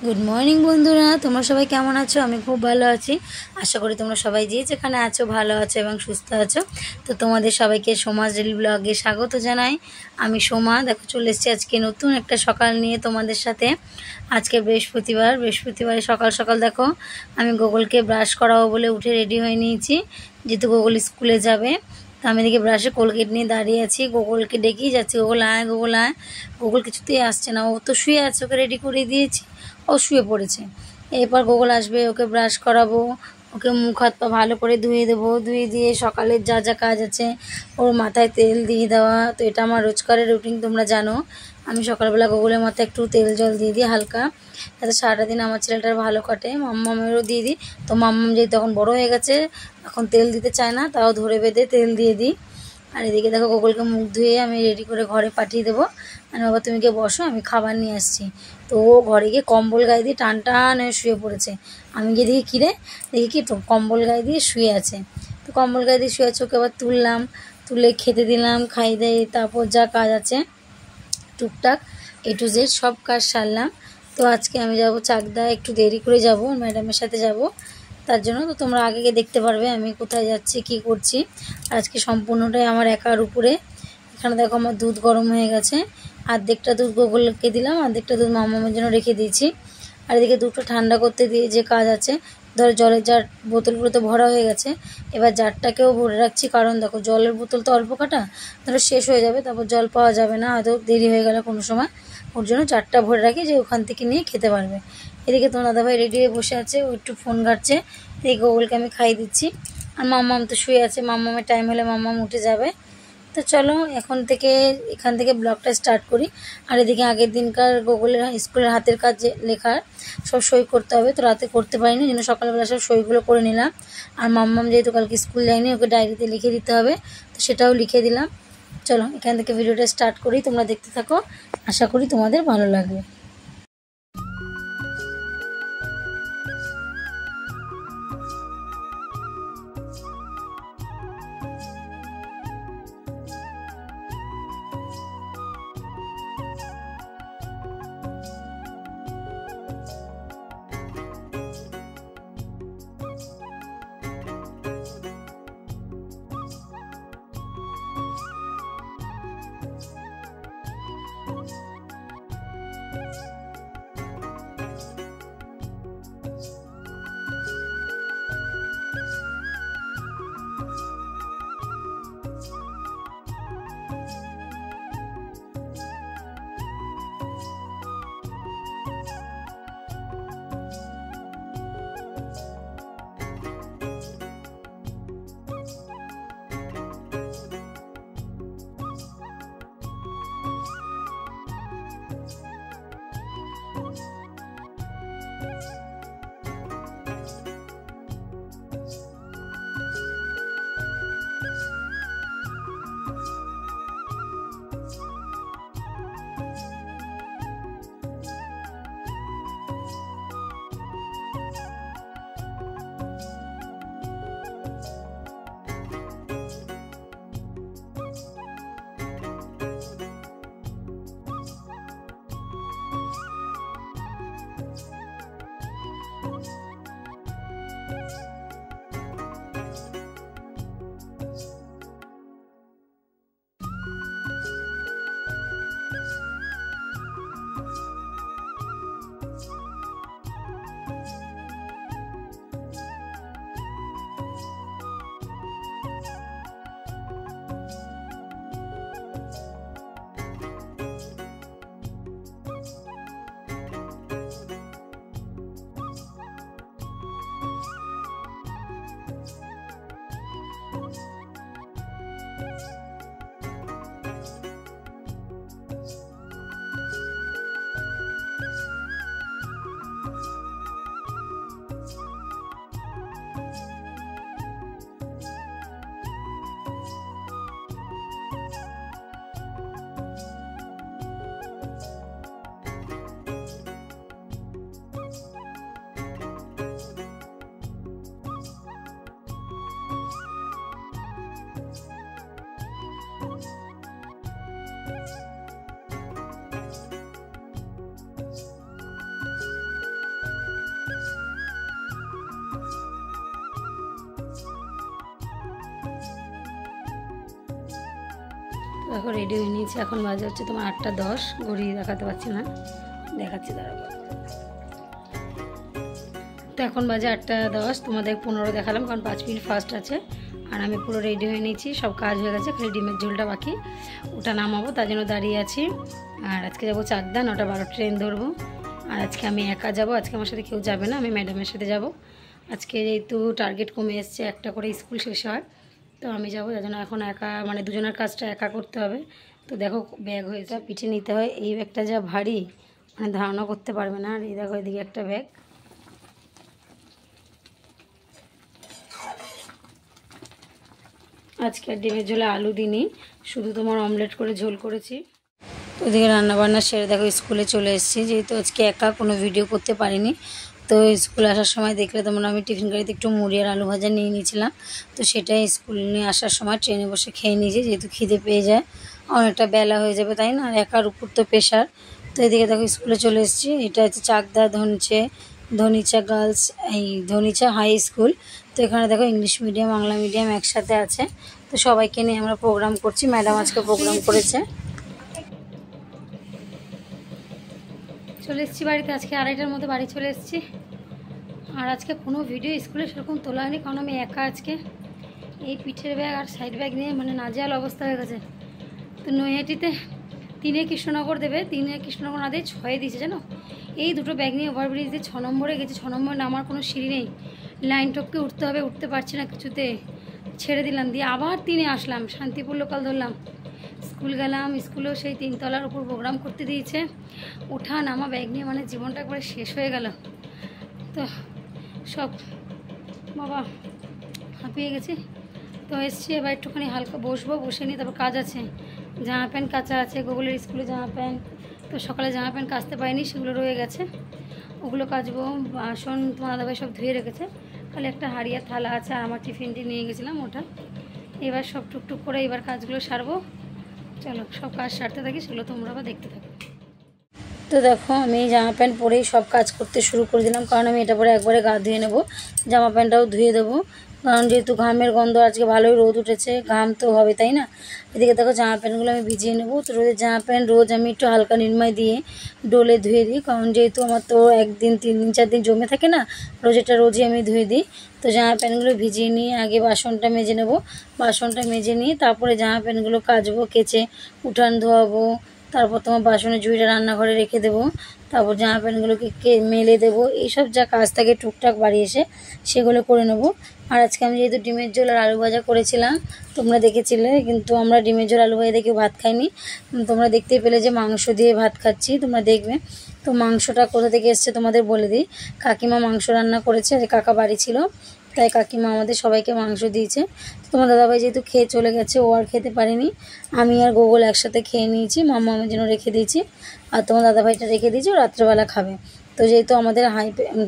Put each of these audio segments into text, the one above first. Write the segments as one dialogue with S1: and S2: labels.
S1: Good morning বন্ধুরা, তোমরা সবাই কেমন আছো? আমি খুব ভালো আছি। আশা করি তোমরা সবাই যে যেখানে আছো ভালো আছো এবং সুস্থ আছো। তো তোমাদের সবাইকে সোমাস ডেইলি ব্লগে স্বাগত জানাই। আমি সোমা, দেখো চলে এসেছি আজকে নতুন একটা সকাল নিয়ে তোমাদের সাথে। আজকে বৃহস্পতিবারে সকাল সকাল দেখো আমি গোগলকে ব্রাশ করাবো বলে উঠে রেডি হয়ে নিয়েছি, যেহেতু গোগল স্কুলে যাবে। তো আমি এদিকে ব্রাশে কোলগেট নিয়ে দাঁড়িয়ে আছি, গোগলকে ডেকেই যাচ্ছি, গোগল আয় গোগল আয়। গোগল কিছুতেই আসছে না, ও তো শুয়ে আছে, ওকে রেডি করে দিয়েছি, ও শুয়ে পড়েছে। এরপর গোগল আসবে, ওকে ব্রাশ করাবো, ওকে মুখ হাত পা ভালো করে ধুয়ে দেবো। ধুয়ে দিয়ে সকালের যা যা কাজ আছে, ওর মাথায় তেল দিয়ে দেওয়া, তো এটা আমার রোজকারের রুটিন, তোমরা জানো। আমি সকালবেলা গোগলের মাথায় একটু তেল জল দিয়ে দিই হালকা, যাতে সারাটা দিন আমার ছেলেটার ভালো কাটে। মাম্মামেরও দিয়ে দিই। তো মাম্মাম যেহেতু তখন বড় হয়ে গেছে, এখন তেল দিতে চায় না, তাও ধরে বেঁধে তেল দিয়ে দিই। আর এদিকে দেখো গোগলকে মুখ ধুয়ে আমি রেডি করে ঘরে পাঠিয়ে দেবো। আর বাবা তুমি গিয়ে বসো, আমি খাবার নিয়ে আসছি। তো ও ঘরে গিয়ে কম্বল গায়ে দিয়ে টান টান হয়ে শুয়ে পড়েছে। আমি গিয়ে দেখি কিরে, দেখি কি তো কম্বল গায়ে দিয়ে শুয়ে আছে। তো কম্বল গায়ে দিয়ে শুয়ে আছে, ওকে আবার তুললাম, তুলে খেতে দিলাম, খাইয়ে দিয়ে তারপর যা কাজ আছে টুকটাক A to Z সব কাজ সারলাম। তো আজকে আমি যাব চাকদা, একটু দেরি করে যাব, ম্যাডামের সাথে যাব। তার জন্য তো তোমরা আগে গিয়ে দেখতে পারবে আমি কোথায় যাচ্ছি কি করছি। আজকে সম্পূর্ণটাই আমার একার উপরে। এখানে দেখো আমার দুধ গরম হয়ে গেছে, অর্ধেকটা দুধ গোগলকে দিলাম, অর্ধেকটা দুধ মামামের জন্য রেখে দিয়েছি। আর এদিকে দুধটা ঠান্ডা করতে দিয়ে যে কাজ আছে, ধরো জলের জার বোতলগুলো তো ভরা হয়ে গেছে, এবার জারটাকেও ভরে রাখছি, কারণ দেখো জলের বোতল তো অল্প কাটা, ধরো শেষ হয়ে যাবে, তারপর জল পাওয়া যাবে না, হয়তো দেরি হয়ে গেলে কোনো সময়। ওর জন্য জারটা ভরে রাখি, যে ওখান থেকে নিয়ে খেতে পারবে। এদিকে তোমার দাদাভাই রেডি হয়ে বসে আছে, ও একটু ফোন ঘাটছে। এদিকে গোগলকে আমি খাইয়ে দিচ্ছি। আর মাম্মাম তো শুয়ে আছে, মাম্মামের টাইম হলে মাম্মাম উঠে যাবে। তো চলো এখান থেকে ব্লগটা স্টার্ট করি। আর এদিকে আগের দিনকার গোগলের স্কুলের হাতের কাজ লেখার সব সই করতে হবে, তো রাতে করতে পারিনি, জন্য সকালবেলা সব সইগুলো করে নিলাম। আর মাম্মাম যেহেতু কালকে স্কুল যায়নি, ওকে ডায়েরিতে লিখে দিতে হবে, তো সেটাও লিখে দিলাম। চলো এখান থেকে ভিডিওটা স্টার্ট করি, তোমরা দেখতে থাকো, আশা করি তোমাদের ভালো লাগবে। দেখো রেডি হয়ে নিয়েছি, এখন বাজে হচ্ছে তোমার 8:10, ঘড়ি দেখাতে পারছি না, দেখাচ্ছি দাঁড়াবো। তো এখন বাজে 8:10, তোমাদের 15 দেখালাম কারণ 5 মিনিট ফার্স্ট আছে। আর আমি পুরো রেডি হয়ে নিয়েছি, সব কাজ হয়ে গেছে, খালি ডিমের ঝোলটা বাকি, ওটা নামাবো, তার জন্য দাঁড়িয়ে আছি। আর আজকে যাবো চাকদা, 9:12 ট্রেন ধরবো। আর আজকে আমি একা যাব, আজকে আমার সাথে কেউ যাবে না, আমি ম্যাডামের সাথে যাব। আজকে যেহেতু টার্গেট কমে এসছে, একটা করে স্কুল শেষ হয়, তো আমি যাবো, যার জন্য এখন একা মানে দুজনের কাজটা একা করতে হবে। তো দেখো ব্যাগ হয়েছে, পিঠে নিতে হয়, এই ব্যাগটা যা ভারী মানে ধারণা করতে পারবে না। আর এই দেখো এদিকে একটা ব্যাগ। আজকে আর ডিমের ঝোলে আলু দিইনি, শুধু তোমার অমলেট করে ঝোল করেছি। তো ওদিকে রান্নাবান্না সেরে দেখো স্কুলে চলে এসেছি, যেহেতু আজকে একা কোনো ভিডিও করতে পারিনি। তো স্কুলে আসার সময় দেখলে তোমরা আমি টিফিন গাড়িতে একটু মুড়ি আর আলু ভাজা নিয়ে নিয়েছিলাম, তো সেটাই স্কুল নিয়ে আসার সময় ট্রেনে বসে খেয়ে নিয়েছি, যেহেতু খিদে পেয়ে যায়, অনেকটা বেলা হয়ে যাবে তাই না, আর একার উপর তো প্রেশার। তো এদিকে দেখো স্কুলে চলে এসেছি, এটা হচ্ছে চাকদা ধনিচা গার্লস এই ধনিচা হাই স্কুল। তো এখানে দেখো ইংলিশ মিডিয়াম বাংলা মিডিয়াম একসাথে আছে, তো সবাইকে নিয়ে আমরা প্রোগ্রাম করছি, ম্যাডাম আজকে প্রোগ্রাম করেছে। চলে এসেছি বাড়িতে, আজকে 2:30টার মধ্যে বাড়ি চলে এসেছি। আর আজকে কোনো ভিডিও স্কুলে সেরকম তোলা হয়নি, কারণ আমি একা আজকে এই পিঠের ব্যাগ আর সাইড ব্যাগ নিয়ে মানে নাজেহাল অবস্থা হয়ে গেছে। তো নৈহাটিতে 3-এ কৃষ্ণনগর দেবে, 3-এ কৃষ্ণনগর না দিয়ে 6-এ দিয়েছে জানো। এই দুটো ব্যাগ নিয়ে ওভারব্রিজ দিয়ে 6 নম্বরে গেছি, 6 নম্বরে নামার কোনো সিঁড়ি নেই, লাইন টপকে উঠতে হবে, উঠতে পারছি না কিছুতে, ছেড়ে দিলাম, দিয়ে আবার 3-এ আসলাম, শান্তিপুর লোকাল ধরলাম, স্কুল গেলাম। স্কুলেও সেই 3 তলার উপর প্রোগ্রাম করতে দিয়েছে, ওঠা নামা ব্যাগ নিয়ে মানে জীবনটা একবারে শেষ হয়ে গেল। তো সব বাবা হাঁপিয়ে গেছি। তো এসছি, এবার একটুখানি হালকা বসবো, বসে নিয়ে তারপর কাজ আছে, জামা প্যান্ট কাচা আছে, গুগলের স্কুলে জামা প্যান্ট, তো সকালে জামা প্যান্ট কাচতে পারিনি, সেগুলো রয়ে গেছে, ওগুলো কাচবো। বাসন তোমার দাদাভাই সব ধুয়ে রেখেছে, খালি একটা হাড়িয়া থালা আছে, আর আমার টিফিনটি নিয়ে গেছিলাম ওটা। এবার সব টুকটুক করে এবার কাজগুলো সারবো। চলো সব কাজ সারতে থাকি, সেগুলো তোমরা আবার দেখতে থাকো। তো দেখো আমি জামা প্যান্ট পরেই সব কাজ করতে শুরু করে দিলাম, কারণ আমি এটা পরে একবারে গা ধুয়ে নেবো, জামা প্যান্টটাও ধুয়ে দেবো, কারণ যেহেতু ঘামের গন্ধ, আজকে ভালোই রোদ উঠেছে, ঘাম তো হবে তাই না। এদিকে দেখো জামা প্যান্টগুলো আমি ভিজিয়ে নেবো। তো রোদের জামা প্যান্ট রোজ আমি একটু হালকা নির্মায় দিয়ে ডোলে ধুয়ে দিই, কারণ যেহেতু আমার তো 1 দিন 3 দিন 4 দিন জমে থাকে না, রোজই আমি ধুয়ে দিই। তো জামা প্যান্টগুলো ভিজিয়ে নিয়ে আগে বাসনটা মেজে নেবো, বাসনটা মেজে নিয়ে তারপরে জামা প্যান্টগুলো কাচবো, কেচে উঠান ধোয়াবো, তারপর তোমার বাসনের ঝুড়িটা রান্নাঘরে রেখে দেবো, তারপর জামা প্যান্টগুলোকে মেলে দেবো, এইসব যা কাজ থাকে টুকটাক বাড়ি এসে সেগুলো করে নেবো। আর আজকে আমি যেহেতু ডিমের ঝোল আর আলু ভাজা করেছিলাম, তোমরা দেখেছিলে, কিন্তু আমরা ডিমের ঝোল আলু ভাজা দেখে ভাত খাইনি, তোমরা দেখতেই পেলে যে মাংস দিয়ে ভাত খাচ্ছি, তোমরা দেখবে। তো মাংসটা কোথা থেকে এসছে তোমাদের বলে দিই, কাকিমা মাংস রান্না করেছে, কাকা বাড়ি ছিল, তাই কাকিমা আমাদের সবাইকে মাংস দিয়েছে। তোমার দাদাভাই যেহেতু খেয়ে চলে গেছে, ও আর খেতে পারেনি, আমি আর গোগল একসাথে খেয়ে নিয়েছি, মাম্মা আমার জন্য রেখে দিয়েছি, আর তোমার দাদাভাইটা রেখে দিয়েছি, ও রাত্রেবেলা খাবে। তো যেহেতু আমাদের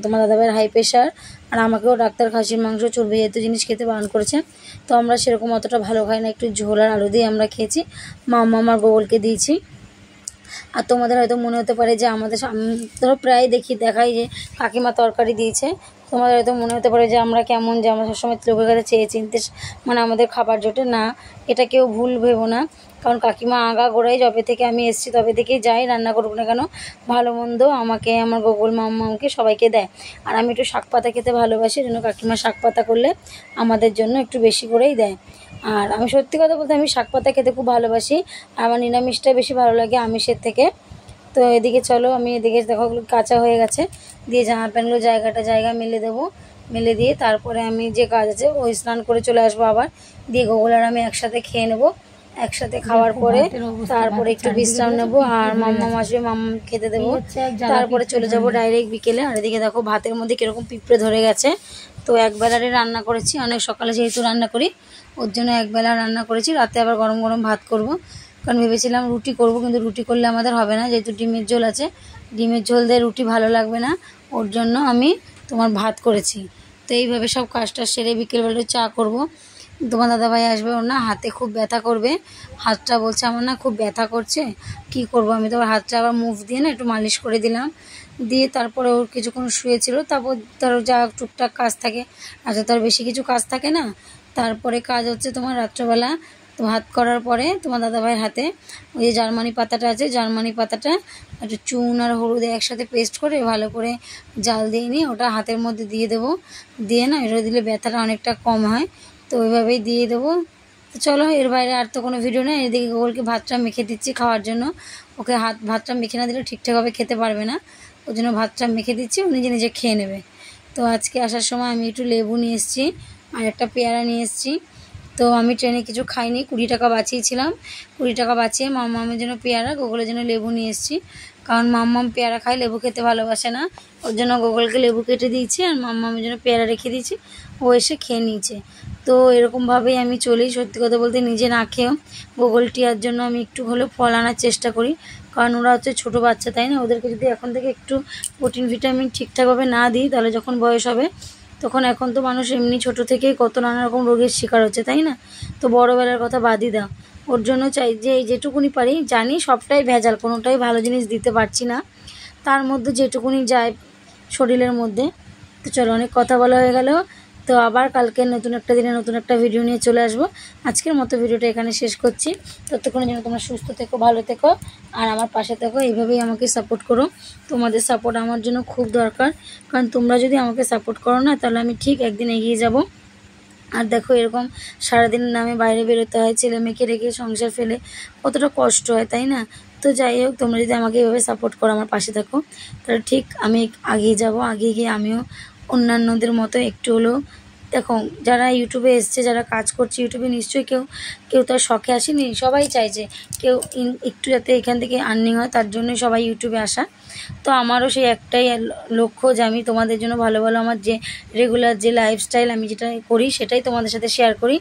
S1: তোমার দাদাভাইয়ের হাই প্রেশার, আর আমাকেও ডাক্তার খাসির মাংস চর্বি জাতীয় জিনিস খেতে বারণ করেছে, তো আমরা সেরকম অতটা ভালো খাই না, একটু ঝোল আর আলু দিয়ে আমরা খেয়েছি, মাম্মা আমার গোগলকে দিয়েছি। আর তোমাদের হয়তো মনে হতে পারে যে আমাদের ধরো প্রায় দেখাই যে কাকিমা তরকারি দিয়েছে, তোমাদের হয়তো মনে হতে পারে যে আমরা কেমন, যে আমরা সবসময় লোকের কাছে চেয়ে চিনতে মানে আমাদের খাবার জোটে না, এটা কেউ ভুল ভেবো না, কারণ কাকিমা আগাগোড়াই যবে থেকে আমি এসেছি তবে থেকেই যাই রান্না করুক না কেন, ভালো মন্দ আমাকে, আমার গোগল মাম্মাকে সবাইকে দেয়। আর আমি একটু শাক পাতা খেতে ভালোবাসি, জন্য কাকিমা শাক পাতা করলে আমাদের জন্য একটু বেশি করেই দেয়। আর আমি সত্যি কথা বলতে আমি শাক পাতা খেতে খুব ভালোবাসি, আমার নিরামিষটা বেশি ভালো লাগে আমিষের থেকে। তো এদিকে চলো, আমি এদিকে দেখো কাঁচা হয়ে গেছে, দিয়ে জামা প্যান্টগুলো জায়গা মেলে দেবো, মেলে দিয়ে তারপরে আমি যে কাজ আছে ওই স্নান করে চলে আসবো আবার, দিয়ে গোগল আর আমি একসাথে খেয়ে নেবো, একসাথে খাওয়ার পরে তারপরে একটু বিশ্রাম নেবো, আর মাম্মা আসবে, মাম্মা খেতে দেবো, তারপরে চলে যাবো ডাইরেক্ট বিকেলে। আর এদিকে দেখো ভাতের মধ্যে কীরকম পিঁপড়ে ধরে গেছে, তো একবেলারে রান্না করেছি, অনেক সকালে যেহেতু রান্না করি ওর জন্য একবেলা রান্না করেছি, রাতে আবার গরম গরম ভাত করব, কারণ ভেবেছিলাম রুটি করব, কিন্তু রুটি করলে আমাদের হবে না, যেহেতু ডিমের ঝোল আছে, ডিমের ঝোল দিয়ে রুটি ভালো লাগবে না, ওর জন্য আমি তোমার ভাত করেছি। তো এইভাবে সব কাজটা সেরে বিকেলবেলা চা করব। তোমার দাদাভাই আসবে, ওর না হাতে খুব ব্যথা করবে, হাতটা বলছে আমার না খুব ব্যথা করছে, কি করব, আমি তো হাতটা আবার মুভ দিয়ে না একটু মালিশ করে দিলাম, দিয়ে তারপরে ওর কিছুক্ষণ শুয়েছিল, তারপর তার যা টুকটাক কাজ থাকে, আচ্ছা তার বেশি কিছু কাজ থাকে না। তারপরে কাজ হচ্ছে তোমার রাত্রেবেলা তো ভাত করার পরে তোমার দাদাভাইয়ের হাতে ওই যে জার্মানি পাতাটা আছে, জার্মানি পাতাটা একটু চুন আর হলুদ একসাথে পেস্ট করে ভালো করে জাল দিয়ে নিয়ে ওটা হাতের মধ্যে দিয়ে দেবো। দিয়ে না এটা দিলে ব্যথাটা অনেকটা কম হয়, তো ওইভাবেই দিয়ে দেবো। তো চলো, এর বাইরে আর তো কোনো ভিডিও নেই। এদিকে গোগলকে ভাতটা মেখে দিচ্ছি খাওয়ার জন্য। ওকে ভাতটা মেখে না দিলে ঠিকঠাকভাবে খেতে পারবে না, ওই জন্য ভাতটা মেখে দিচ্ছি, ও নিজে নিজে খেয়ে নেবে। তো আজকে আসার সময় আমি একটু লেবু নিয়ে এসেছি আর একটা পেয়ারা নিয়ে এসেছি। তো আমি ট্রেনে কিছু খাইনি, 20 টাকা বাঁচিয়েছিলাম, 20 টাকা বাঁচিয়ে মাম্মামের জন্য পেয়ারা, গোগলের জন্য লেবু নিয়ে এসেছি। কারণ মাম্মাম পেয়ারা খায়, লেবু খেতে ভালোবাসে না, ওর জন্য গোগলকে লেবু কেটে দিয়েছি আর মাম্মামের জন্য পেয়ারা রেখে দিয়েছি, ও এসে খেয়ে নিয়েছে। তো এরকমভাবেই আমি চলি। সত্যি কথা বলতে নিজে না খেয়েও গোগল টিয়ার জন্য আমি একটু হলেও ফল আনার চেষ্টা করি, কারণ ওরা হচ্ছে ছোটো বাচ্চা, তাই না? ওদেরকে যদি এখন থেকে একটু প্রোটিন ভিটামিন ঠিকঠাকভাবে না দিই তাহলে যখন বয়স হবে তখন, এখন তো মানুষ এমনি ছোটো থেকেই কত নানা রকম রোগের শিকার হচ্ছে, তাই না? তো বড়োবেলার কথা বাদই দাও, ওর জন্য চাই যে যেটুকুনি পারি, জানি সবটাই ভেজাল, কোনোটাই ভালো জিনিস দিতে পারছি না, তার মধ্যে যেটুকুনি যায় শরীরের মধ্যে। তো চলো, অনেক কথা বলা হয়ে গেল। তো আবার কালকে নতুন একটা দিনে নতুন একটা ভিডিও নিয়ে চলে আসবো। আজকের মতো ভিডিওটা এখানে শেষ করছি। ততক্ষণের জন্য তোমরা সুস্থ থেকো, ভালো থেকো আর আমার পাশে থেকো, এইভাবেই আমাকে সাপোর্ট করো। তোমাদের সাপোর্ট আমার জন্য খুব দরকার, কারণ তোমরা যদি আমাকে সাপোর্ট করো না তাহলে আমি ঠিক একদিন এগিয়ে যাব। আর দেখো, এরকম সারাদিনের নামে বাইরে বেরোতে হয়, ছেলে মেয়েকে রেখে সংসার ফেলে কতটা কষ্ট হয়, তাই না? তো যাই হোক, তোমরা যদি আমাকে এভাবে সাপোর্ট করো, আমার পাশে থাকো, তাহলে ঠিক আমি আগিয়ে যাব। আগিয়ে গিয়ে আমিও অন্যান্যদের মতো একটু হলেও, দেখো যারা ইউটিউবে এসছে, যারা কাজ করছে ইউটিউবে, নিশ্চয়ই কেউ তার শখে আসেনি, সবাই চাইছে কেউ একটু যাতে এখান থেকে আর্নিং হয়, তার জন্যই সবাই ইউটিউবে আসা। তো আমারও সেই একটাই লক্ষ্য যে আমি তোমাদের জন্য ভালো ভালো আমার যে রেগুলার যে লাইফস্টাইল আমি যেটা করি সেটাই তোমাদের সাথে শেয়ার করি।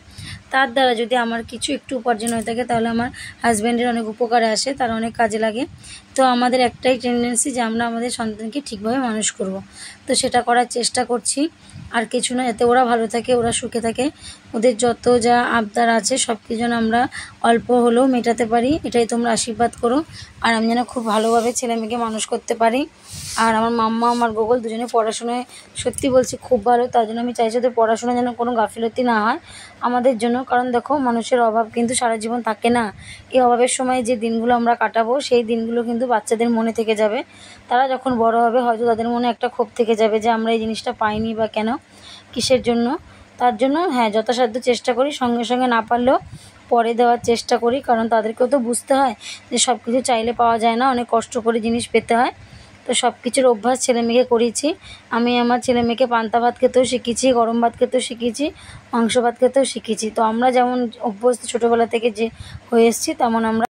S1: তার দ্বারা যদি আমার কিছু একটু উপার্জন হয়ে থাকে তাহলে আমার হাজব্যান্ডের অনেক উপকারে আসে, তার অনেক কাজে লাগে। তো আমাদের একটাই টেন্ডেন্সি যে আমরা আমাদের সন্তানকে ঠিকভাবে মানুষ করব, তো সেটা করার চেষ্টা করছি। আর কিছু না, যাতে ওরা ভালো থাকে, ওরা সুখে থাকে, ওদের যত যা আবদার আছে সব কিছু যেন আমরা অল্প হলেও মেটাতে পারি, এটাই তোমরা আশীর্বাদ করো। আর আমি যেন খুব ভালোভাবে ছেলে মেয়েকে মানুষ করতে পারি। আর আমার মাম্মা আমার গোগল দুজনে পড়াশোনায় সত্যি বলছি খুব ভালো, তার জন্য আমি চাইছি ওদের পড়াশোনা যেন কোনো গাফিলতি না হয় আমাদের জন্য। কারণ দেখো, মানুষের অভাব কিন্তু সারা জীবন থাকে না, এই অভাবের সময় যে দিনগুলো আমরা কাটাবো সেই দিনগুলো কিন্তু বাচ্চাদের মনে থেকে যাবে। তারা যখন বড় হবে হয়তো তাদের মনে একটা ক্ষোভ থেকে যাবে যে আমরা এই জিনিসটা পাইনি বা কেন, কিসের জন্য। তার জন্য হ্যাঁ, যথাসাধ্য চেষ্টা করি, সঙ্গে সঙ্গে না পারলেও পরে দেওয়ার চেষ্টা করি, কারণ তাদেরকেও তো বুঝতে হয় যে সব কিছু চাইলে পাওয়া যায় না, অনেক কষ্ট করে জিনিস পেতে হয়। তো সব কিছুর অভ্যাস ছেলে মেয়েকে করিয়েছি। আমি আমার ছেলে মেয়েকে পান্তা ভাত খেতেও শিখিয়েছি, গরম ভাত খেতেও শিখিয়েছি, মাংস ভাত খেতেও শিখিয়েছি। তো আমরা যেমন অভ্যস্ত ছোটোবেলা থেকে যে হয়ে এসেছি, তেমন আমরা